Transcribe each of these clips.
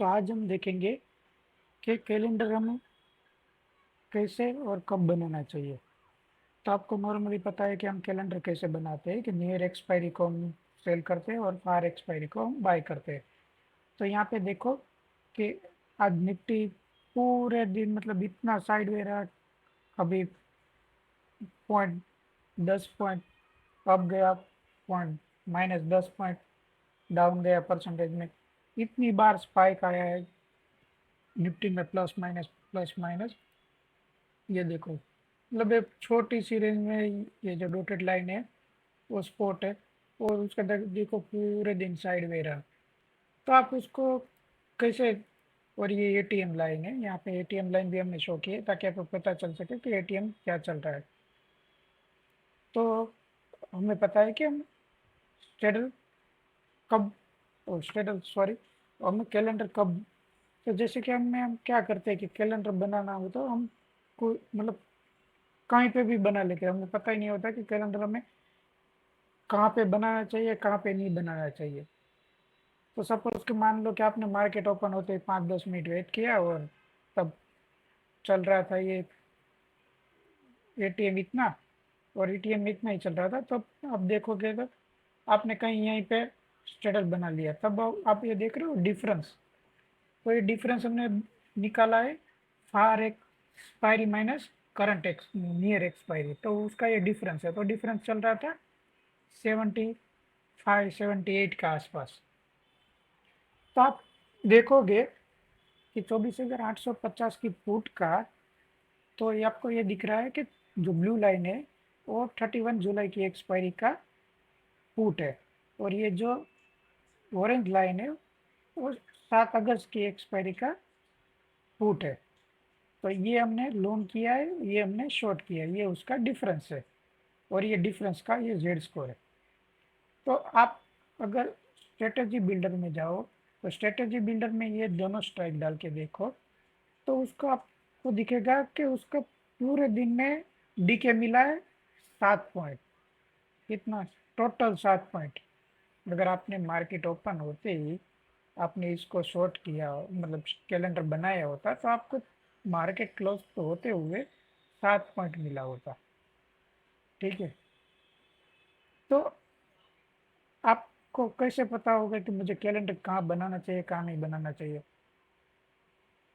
तो आज हम देखेंगे कि कैलेंडर हमें कैसे और कब बनाना चाहिए। तो आपको नॉर्मली पता है कि हम कैलेंडर कैसे बनाते हैं कि नियर एक्सपायरी को हम सेल करते हैं और फार एक्सपायरी को हम बाय करते हैं। तो यहाँ पे देखो कि आज निफ्टी पूरे दिन मतलब इतना साइडवे रहा, कभी 0.10 पॉइंट अप गया, पॉइंट -10 पॉइंट डाउन गया परसेंटेज में। इतनी बार स्पाइक आया है निफ्टी में, प्लस माइनस। ये देखो मतलब एक छोटी सी रेंज में ये जो डॉटेड लाइन है वो स्पॉट है, और उसका देखो पूरे दिन साइड में रहा। तो आप उसको कैसे, और ये एटीएम लाइन है, यहाँ पे एटीएम लाइन भी हमने शो की है ताकि आपको पता चल सके कि एटीएम क्या चल रहा है। तो हमें पता है कि हम स्टेडल कब, स्टेडल सॉरी, हमें कैलेंडर कब। तो जैसे कि हम क्या करते हैं कि कैलेंडर बनाना हो तो हम कोई मतलब कहीं पे भी बना लेते हैं, हमें पता ही नहीं होता कि कैलेंडर हमें कहाँ पे बनाना चाहिए, कहाँ पे नहीं बनाना चाहिए। तो सपोज कि मान लो कि आपने मार्केट ओपन होते ही 5-10 मिनट वेट किया और तब चल रहा था ये एटीएम इतना, और एटीएम इतना ही चल रहा था, तो आप देखोगे तो आपने कहीं यहीं पे स्टेटस बना लिया, तब आप ये देख रहे हो डिफरेंस। तो ये डिफरेंस हमने निकाला है फार एक्सपायरी माइनस करंट एक्स नियर एक्सपायरी, तो उसका ये डिफरेंस है। तो डिफरेंस चल रहा था 75-78 के आसपास। तो आप देखोगे कि 24,850 की पुट का, तो ये आपको ये दिख रहा है कि जो ब्लू लाइन है वो 31 जुलाई की एक्सपायरी का पुट है, और ये जो ऑरेंज लाइन है वो 7 अगस्त की एक्सपायरी का पुट है। तो ये हमने लोन किया है, ये हमने शॉर्ट किया है, ये उसका डिफरेंस है, और ये डिफरेंस का ये जेड स्कोर है। तो आप अगर स्ट्रेटेजी बिल्डर में जाओ तो स्ट्रेटेजी बिल्डर में ये दोनों स्ट्राइक डाल के देखो, तो उसको आपको दिखेगा कि उसका पूरे दिन में डीके मिला है 7 पॉइंट। कितना? Total 7 point. अगर आपने मार्केट ओपन होते ही आपने इसको शॉर्ट किया, मतलब कैलेंडर बनाया होता, तो आपको मार्केट क्लोज तो होते हुए 7 पॉइंट मिला होता। ठीक है। तो आपको कैसे पता होगा कि मुझे कैलेंडर कहाँ बनाना चाहिए, कहाँ नहीं बनाना चाहिए?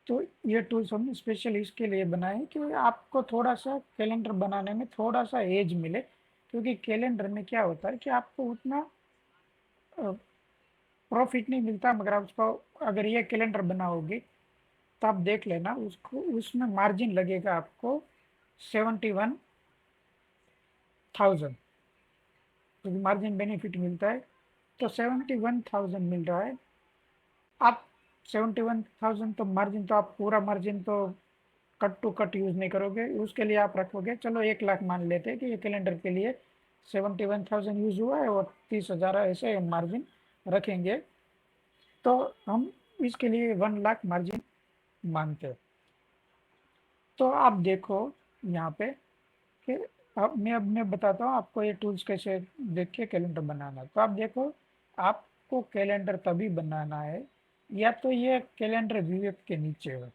तो ये टूल्स हमने स्पेशली इसके लिए बनाए कि आपको थोड़ा सा कैलेंडर बनाने में थोड़ा सा एज मिले, क्योंकि कैलेंडर में क्या होता है कि आपको उतना प्रॉफिट नहीं मिलता, मगर आप उसको अगर ये कैलेंडर बनाओगे तो आप देख लेना उसको, उसमें मार्जिन लगेगा आपको 71,000, क्योंकि मार्जिन बेनिफिट मिलता है। तो 71,000 मिल रहा है। आप 71,000 तो मार्जिन, तो आप पूरा मार्जिन तो कट टू कट यूज़ नहीं करोगे, उसके लिए आप रखोगे, चलो 1 लाख मान लेते हैं कि ये कैलेंडर के लिए 71,000 यूज़ हुआ है, और 30,000 ऐसे मार्जिन रखेंगे। तो हम इसके लिए 1 लाख मार्जिन मानते हैं। तो आप देखो यहाँ पे कि अब मैं बताता हूँ आपको ये टूल्स कैसे देख के कैलेंडर बनाना। तो आप देखो, आपको कैलेंडर तभी बनाना है या तो ये कैलेंडर वीएफ के नीचे हो,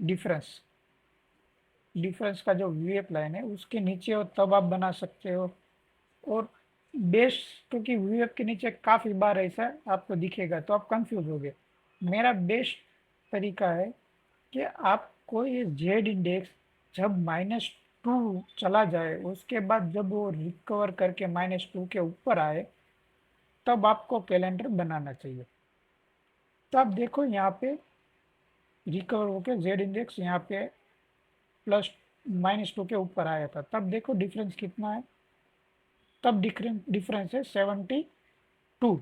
डिफरेंस डिफरेंस का जो वीएफ लाइन है उसके नीचे हो, तब आप बना सकते हो। और बेस्ट, क्योंकि वीएफ के नीचे काफ़ी बार ऐसा आपको दिखेगा तो आप कंफ्यूज होगे। मेरा बेस्ट तरीका है कि आपको ये जेड इंडेक्स जब -2 चला जाए, उसके बाद जब वो रिकवर करके -2 के ऊपर आए, तब आपको कैलेंडर बनाना चाहिए। तो आप देखो यहाँ पे रिकवर होके जेड इंडेक्स यहाँ पे प्लस -2 के ऊपर आया था, तब देखो डिफरेंस कितना है। तब डिफरेंस है 72।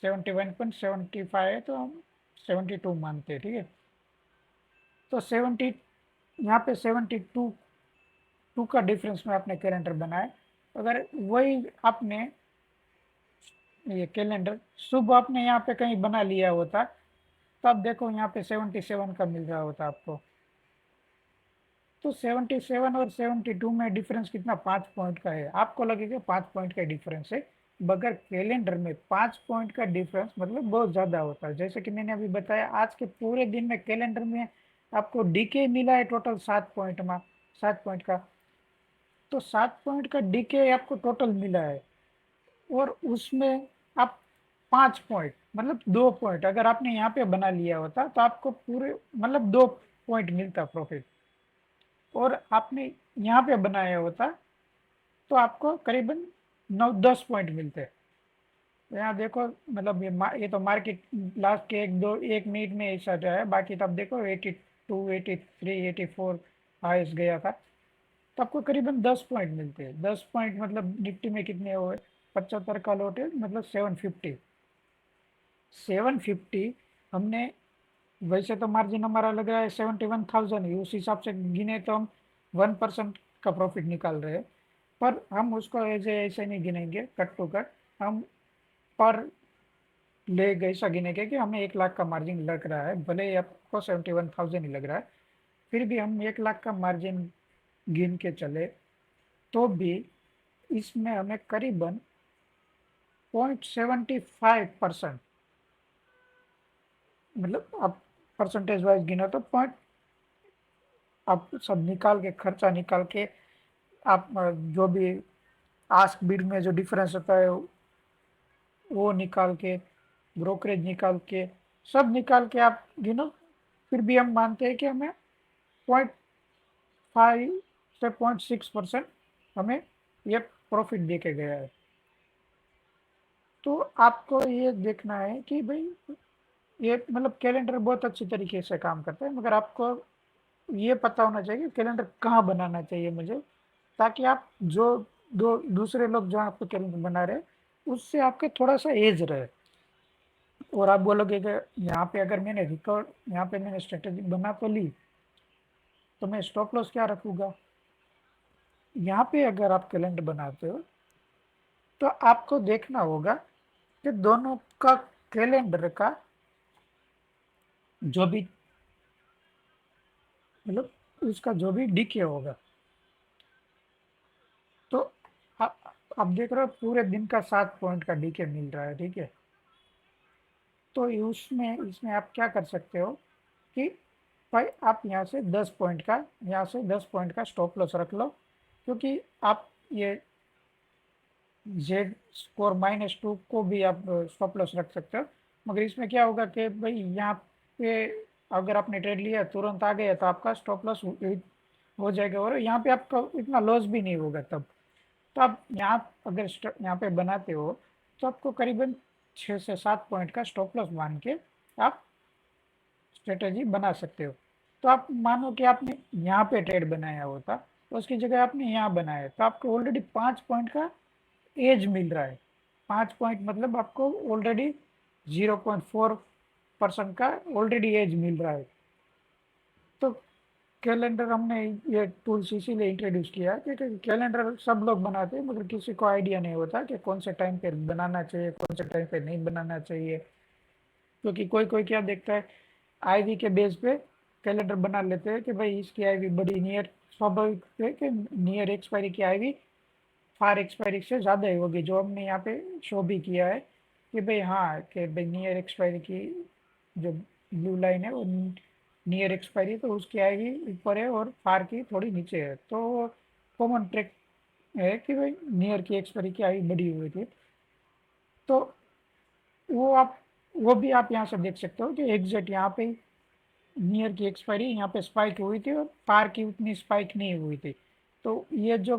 71.75 है तो हम 72 मानते हैं। ठीक है। तो 70, यहाँ पे 72 का डिफरेंस में आपने कैलेंडर बनाए। अगर वही आपने ये कैलेंडर सुबह आपने यहाँ पे कहीं बना लिया होता, तब देखो यहाँ पे 77 का मिल रहा होता आपको। तो 77 और 72 में डिफरेंस कितना? 5 पॉइंट का है। आपको लगेगा 5 पॉइंट का डिफरेंस है, बगैर कैलेंडर में 5 पॉइंट का डिफरेंस मतलब बहुत ज़्यादा होता है। जैसे कि मैंने अभी बताया, आज के पूरे दिन में कैलेंडर में आपको डीके मिला है टोटल 7 पॉइंट में, 7 पॉइंट का। तो 7 पॉइंट का डीके आपको टोटल मिला है, और उसमें आप 5 पॉइंट मतलब 2 पॉइंट अगर आपने यहाँ पे बना लिया होता तो आपको पूरे मतलब 2 पॉइंट मिलता प्रॉफिट, और आपने यहाँ पे बनाया होता तो आपको करीबन 9-10 पॉइंट मिलते। यहाँ देखो मतलब ये तो मार्केट लास्ट के 1-2 1 मिनट में ऐसा जो है, बाकी तब देखो 82 83 84 हाईएस्ट गया था। तो आपको करीबन 10 पॉइंट मिलते हैं। 10 पॉइंट मतलब निफ्टी में कितने हुए, 75 का लॉट है मतलब 750। 750 हमने, वैसे तो मार्जिन हमारा लग रहा है 71,000 ही, उस हिसाब से गिने तो हम 1% का प्रॉफिट निकाल रहे हैं। पर हम उसको ऐसे नहीं गिनेंगे कट टू कट, हम पर लेग ऐसा गिनेंगे कि हमें 1 लाख का मार्जिन लग रहा है, भले ही आपको 71,000 ही लग रहा है, फिर भी हम 1 लाख का मार्जिन गिन के चले तो भी इसमें हमें करीबन 0.75% मतलब आप परसेंटेज वाइज गिनो तो पॉइंट, आप सब निकाल के खर्चा निकाल के आप जो भी आस्क बिड में जो डिफरेंस होता है वो निकाल के, ब्रोकरेज निकाल के, सब निकाल के आप गिनो, फिर भी हम मानते हैं कि हमें 0.5 से 0.6% हमें ये प्रॉफिट दे के गया है। तो आपको ये देखना है कि भाई ये मतलब कैलेंडर बहुत अच्छी तरीके से काम करता है, मगर आपको ये पता होना चाहिए कि कैलेंडर कहाँ बनाना चाहिए मुझे, ताकि आप जो दो दूसरे लोग जो आपको कैलेंडर बना रहे हैं उससे आपके थोड़ा सा एज रहे। और आप बोलोगे कि यहाँ पे अगर मैंने रिकॉर्ड, यहाँ पे मैंने स्ट्रेटेजी बना तो ली, तो मैं स्टॉप लॉस क्या रखूँगा। यहाँ पे अगर आप कैलेंडर बनाते हो तो आपको देखना होगा कि दोनों का कैलेंडर का जो भी मतलब उसका जो भी डीके होगा, तो आप देख रहे हो पूरे दिन का 7 पॉइंट का डीके मिल रहा है, ठीक है। तो उसमें इसमें आप क्या कर सकते हो कि भाई आप यहाँ से 10 पॉइंट का, यहाँ से 10 पॉइंट का स्टॉप लॉस रख लो, क्योंकि आप ये जेड स्कोर -2 को भी आप स्टॉप लॉस रख सकते हो। मगर इसमें क्या होगा कि भाई यहाँ पे अगर आपने ट्रेड लिया तुरंत आ गया तो आपका स्टॉप लॉस हो जाएगा, और यहाँ पे आपका इतना लॉस भी नहीं होगा तब। तो आप यहाँ अगर यहाँ पे बनाते हो तो आपको करीबन 6 से 7 पॉइंट का स्टॉप लॉस मान के आप स्ट्रेटेजी बना सकते हो। तो आप मानो कि आपने यहाँ पे ट्रेड बनाया होता तो उसकी जगह आपने यहाँ बनाया, तो आपको ऑलरेडी 5 पॉइंट का एज मिल रहा है। 5 पॉइंट मतलब आपको ऑलरेडी 0.4% का ऑलरेडी एज मिल रहा है। तो कैलेंडर हमने ये टूल्स इसीलिए इंट्रोड्यूस किया क्योंकि कैलेंडर सब लोग बनाते हैं, मगर किसी को आइडिया नहीं होता कि कौन से टाइम पे बनाना चाहिए, कौन से टाइम पे नहीं बनाना चाहिए। क्योंकि कोई कोई क्या देखता है, आईवी के बेस पे कैलेंडर बना लेते हैं कि भाई इसकी आईवी बड़ी नियर, स्वाभाविक है कि नियर एक्सपायरी की आईवी फार एक्सपायरी से ज़्यादा ही होगी, जो हमने यहाँ पे शो भी किया है कि भाई हाँ कि भाई नियर एक्सपायरी की जो ब्लू लाइन है वो नियर एक्सपायरी, तो उसकी आईवी ऊपर है और फार की थोड़ी नीचे है। तो कॉमन ट्रिक है कि भाई नियर की एक्सपायरी की आईवी बड़ी हुई थी। तो वो आप वो भी आप यहाँ से देख सकते हो कि एग्जैक्ट यहाँ पे नियर की एक्सपायरी यहाँ पे स्पाइक हुई थी और पार की उतनी स्पाइक नहीं हुई थी। तो ये जो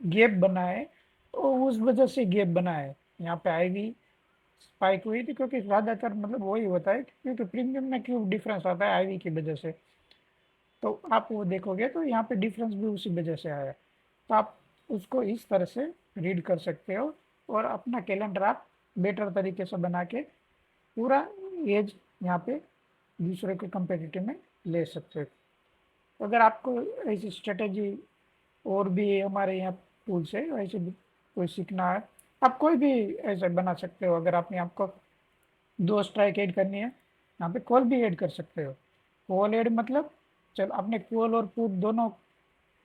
गैप बना है तो उस वजह से गैप बना है, यहाँ पे आईवी स्पाइक हुई थी, क्योंकि ज़्यादातर मतलब वही होता है क्योंकि प्रीमियम में क्यों डिफरेंस आता है आईवी की वजह से। तो आप वो देखोगे तो यहाँ पे डिफरेंस भी उसी वजह से आया। तो आप उसको इस तरह से रीड कर सकते हो और अपना कैलेंडर आप बेटर तरीके से बना के पूरा एज यहाँ पे दूसरे के कंपेटिटिव में ले सकते हो। अगर आपको ऐसी स्ट्रेटेजी और भी हमारे यहाँ टूल्स है, ऐसे भी कोई सीखना है, आप कोई भी ऐसे बना सकते हो। अगर आपने आपको 2 स्ट्राइक ऐड करनी है, यहाँ पे कॉल भी ऐड कर सकते हो। कॉल ऐड मतलब चल आपने कॉल और पुट दोनों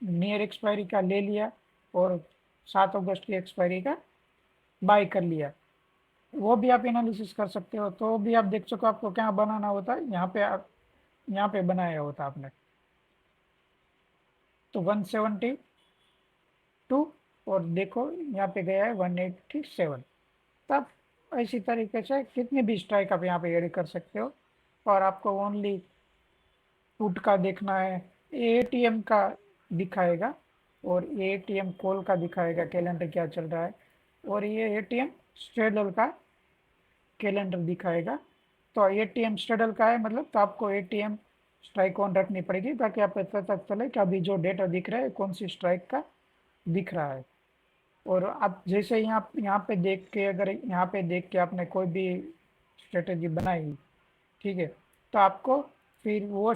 नियर एक्सपायरी का ले लिया और 7 अगस्त की एक्सपायरी का बाय कर लिया, वो भी आप एनालिसिस कर सकते हो। तो भी आप देख सको आपको क्या बनाना होता है, यहाँ पे आप यहाँ पे बनाया होता आपने। तो 172 और देखो यहाँ पे गया है 187। तब इसी तरीके से कितने भी स्ट्राइक आप यहाँ पे ऐड कर सकते हो। और आपको ओनली पुट का देखना है, एटीएम का दिखाएगा और एटीएम कॉल का दिखाएगा कैलेंडर क्या चल रहा है, और ये एटीएम स्ट्रेडल का कैलेंडर दिखाएगा। तो एटीएम स्ट्रेडल का है मतलब, तो आपको एटीएम स्ट्राइक ऑन रखनी पड़ेगी ताकि आप पता चले कि अभी जो डेटा दिख रहा है कौन सी स्ट्राइक का दिख रहा है। और आप जैसे यहाँ पे देख के, अगर यहाँ पे देख के आपने कोई भी स्ट्रेटेजी बनाई, ठीक है, तो आपको फिर वो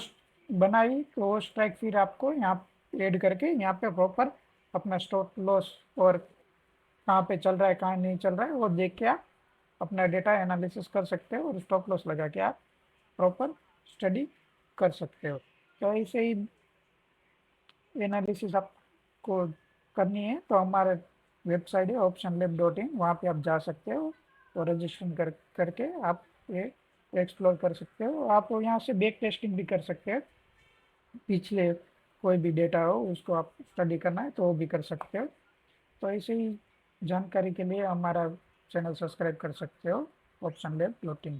बनाई तो वो स्ट्राइक फिर आपको यहाँ ऐड करके यहाँ पे प्रॉपर अपना स्टॉप लॉस और कहाँ पे चल रहा है कहाँ नहीं चल रहा है वो देख के आप अपना डेटा एनालिसिस कर सकते हो और स्टॉप लॉस लगा के आप प्रॉपर स्टडी कर सकते हो। तो ऐसे ही एनालिसिस आपको करनी है तो हमारे वेबसाइट है optionlab.in, वहाँ पे आप जा सकते हो और रजिस्ट्रेशन करके आप ये एक्सप्लोर कर सकते हो। आप यहाँ से बैक टेस्टिंग भी कर सकते हैं, पिछले कोई भी डेटा हो उसको आप स्टडी करना है तो वो भी कर सकते हो। तो ऐसे ही जानकारी के लिए हमारा चैनल सब्सक्राइब कर सकते हो, ऑप्शन लैब प्लॉटिंग।